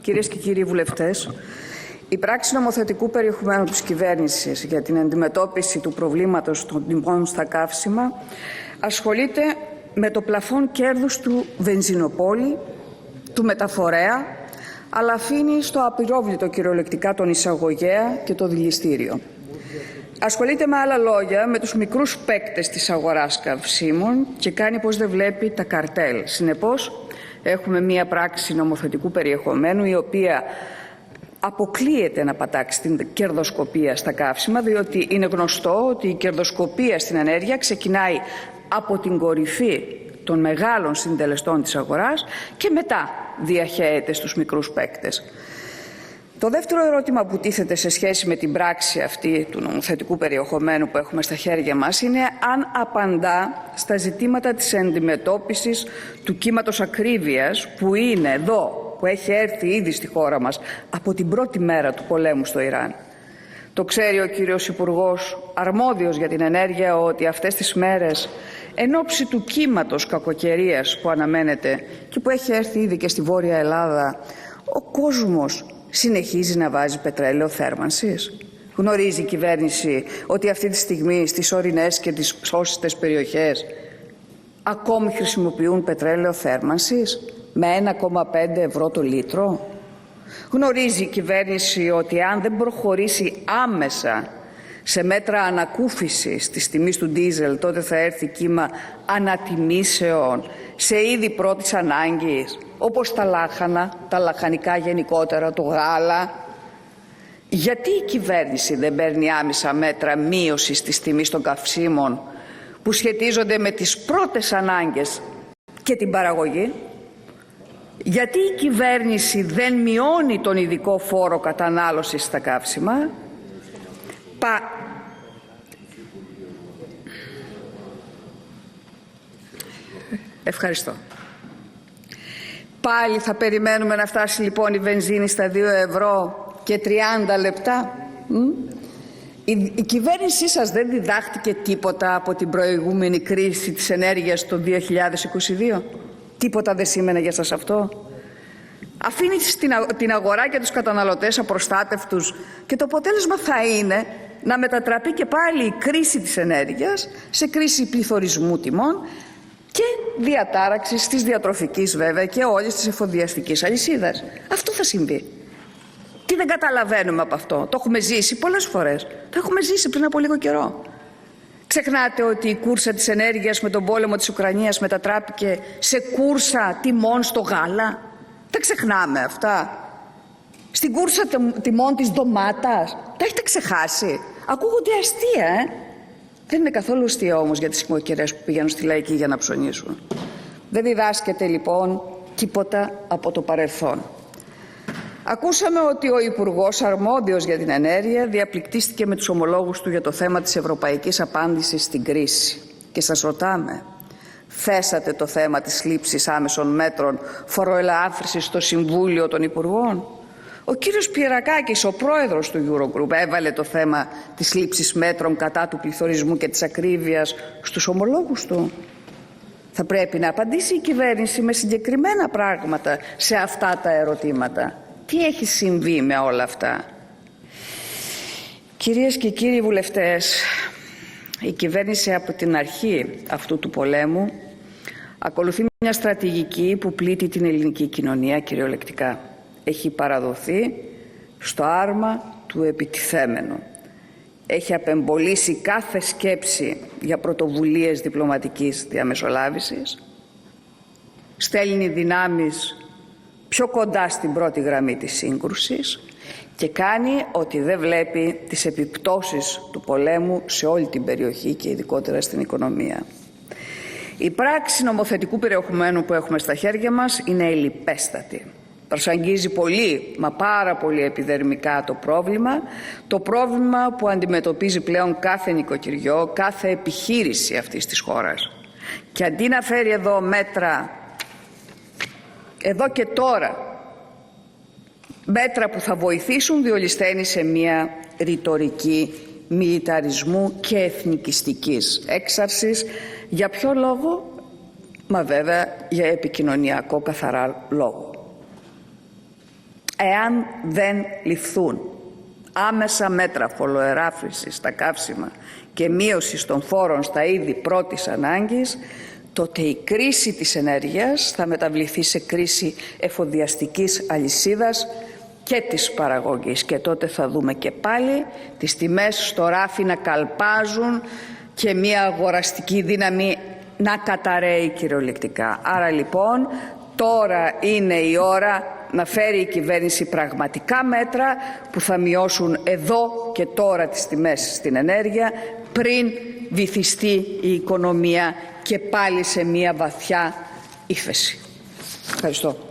Κυρίες και κύριοι βουλευτές, η πράξη νομοθετικού περιεχομένου της κυβέρνησης για την αντιμετώπιση του προβλήματος των τιμών στα καύσιμα ασχολείται με το πλαφόν κέρδους του βενζινοπόλη, του μεταφορέα, αλλά αφήνει στο απειρόβλητο κυριολεκτικά τον εισαγωγέα και το δηληστήριο. Ασχολείται με άλλα λόγια με τους μικρούς παίκτες της αγοράς καυσίμων και κάνει πως δεν βλέπει τα καρτέλ. Συνεπώς, έχουμε μία πράξη νομοθετικού περιεχομένου η οποία αποκλείεται να πατάξει την κερδοσκοπία στα καύσιμα, διότι είναι γνωστό ότι η κερδοσκοπία στην ενέργεια ξεκινάει από την κορυφή των μεγάλων συντελεστών της αγοράς και μετά διαχέεται στους μικρούς παίκτες. Το δεύτερο ερώτημα που τίθεται σε σχέση με την πράξη αυτή του νομοθετικού περιεχομένου που έχουμε στα χέρια μας είναι αν απαντά στα ζητήματα της αντιμετώπισης του κύματος ακρίβειας που είναι εδώ, που έχει έρθει ήδη στη χώρα μας από την πρώτη μέρα του πολέμου στο Ιράν. Το ξέρει ο κύριος Υπουργός αρμόδιος για την ενέργεια ότι αυτές τις μέρες εν ώψη του κύματος κακοκαιρίας που αναμένεται και που έχει έρθει ήδη και στη Βόρεια Ελλάδα, ο κόσμος συνεχίζει να βάζει πετρέλαιο θέρμανσης. Γνωρίζει η κυβέρνηση ότι αυτή τη στιγμή στις ορεινές και τις ψώσιστες περιοχές ακόμη χρησιμοποιούν πετρέλαιο θέρμανσης με 1,5 ευρώ το λίτρο. Γνωρίζει η κυβέρνηση ότι αν δεν προχωρήσει άμεσα σε μέτρα ανακούφισης της τιμής του ντίζελ, τότε θα έρθει κύμα ανατιμήσεων σε είδη πρώτης ανάγκης, όπως τα λάχανα, τα λαχανικά γενικότερα, το γάλα. Γιατί η κυβέρνηση δεν παίρνει άμεσα μέτρα μείωσης της τιμής των καυσίμων που σχετίζονται με τις πρώτες ανάγκες και την παραγωγή? Γιατί η κυβέρνηση δεν μειώνει τον ειδικό φόρο κατανάλωσης στα καύσιμα? Ευχαριστώ. Πάλι θα περιμένουμε να φτάσει λοιπόν η βενζίνη στα 2 ευρώ και 30 λεπτά. Η κυβέρνησή σας δεν διδάχτηκε τίποτα από την προηγούμενη κρίση της ενέργειας το 2022? Τίποτα δεν σήμαινε για σας αυτό? Αφήνει την αγορά και τους καταναλωτές απροστάτευτους και το αποτέλεσμα θα είναι να μετατραπεί και πάλι η κρίση της ενέργειας σε κρίση πληθωρισμού τιμών και διατάραξης της διατροφικής βέβαια και όλης της εφοδιαστικής αλυσίδας. Αυτό θα συμβεί. Τι δεν καταλαβαίνουμε από αυτό? Το έχουμε ζήσει πολλές φορές. Το έχουμε ζήσει πριν από λίγο καιρό. Ξεχνάτε ότι η κούρσα της ενέργειας με τον πόλεμο της Ουκρανίας μετατράπηκε σε κούρσα τιμών στο γάλα? Τα ξεχνάμε αυτά? Στην κούρσα τιμών της ντομάτας? Τα έχετε ξεχάσει? Ακούγονται αστεία, Δεν είναι καθόλου αστεία όμως για τις νοικοκυρές που πηγαίνουν στη Λαϊκή για να ψωνίσουν. Δεν διδάσκεται λοιπόν τίποτα από το παρελθόν. Ακούσαμε ότι ο Υπουργός αρμόδιος για την ενέργεια διαπληκτίστηκε με τους ομολόγους του για το θέμα της ευρωπαϊκής απάντησης στην κρίση. Και σας ρωτάμε, θέσατε το θέμα της λήψης άμεσων μέτρων φοροελάφρυνσης στο Συμβούλιο των Υπουργών? Ο κύριος Πιερακάκης, ο πρόεδρος του Eurogroup, έβαλε το θέμα της λήψης μέτρων κατά του πληθωρισμού και της ακρίβειας στους ομολόγους του? Θα πρέπει να απαντήσει η κυβέρνηση με συγκεκριμένα πράγματα σε αυτά τα ερωτήματα. Τι έχει συμβεί με όλα αυτά? Κυρίες και κύριοι βουλευτές, η κυβέρνηση από την αρχή αυτού του πολέμου ακολουθεί μια στρατηγική που πλήττει την ελληνική κοινωνία κυριολεκτικά. Έχει παραδοθεί στο άρμα του επιτιθέμενου. Έχει απεμπολίσει κάθε σκέψη για πρωτοβουλίες διπλωματικής διαμεσολάβησης. Στέλνει δυνάμεις πιο κοντά στην πρώτη γραμμή της σύγκρουσης και κάνει ότι δεν βλέπει τις επιπτώσεις του πολέμου σε όλη την περιοχή και ειδικότερα στην οικονομία. Η πράξη νομοθετικού περιεχομένου που έχουμε στα χέρια μας είναι ελλιπέστατη. Προσαγγίζει πολύ, μα πάρα πολύ επιδερμικά το πρόβλημα που αντιμετωπίζει πλέον κάθε νοικοκυριό, κάθε επιχείρηση αυτής της χώρας. Και αντί να φέρει εδώ μέτρα, εδώ και τώρα, μέτρα που θα βοηθήσουν, διολυσθένει σε μια ρητορική μιλιταρισμού και εθνικιστικής έξαρσης. Για ποιο λόγο? Μα βέβαια για επικοινωνιακό καθαρά λόγο. εάν δεν ληφθούν άμεσα μέτρα φοροελάφρυνσης στα καύσιμα και μείωση των φόρων στα είδη πρώτης ανάγκης, τότε η κρίση της ενέργειας θα μεταβληθεί σε κρίση εφοδιαστικής αλυσίδας και της παραγωγής, και τότε θα δούμε και πάλι τις τιμές στο ράφι να καλπάζουν και μια αγοραστική δύναμη να καταραίει κυριολεκτικά. Άρα λοιπόν τώρα είναι η ώρα να φέρει η κυβέρνηση πραγματικά μέτρα που θα μειώσουν εδώ και τώρα τις τιμές στην ενέργεια πριν βυθιστεί η οικονομία και πάλι σε μια βαθιά ύφεση. Ευχαριστώ.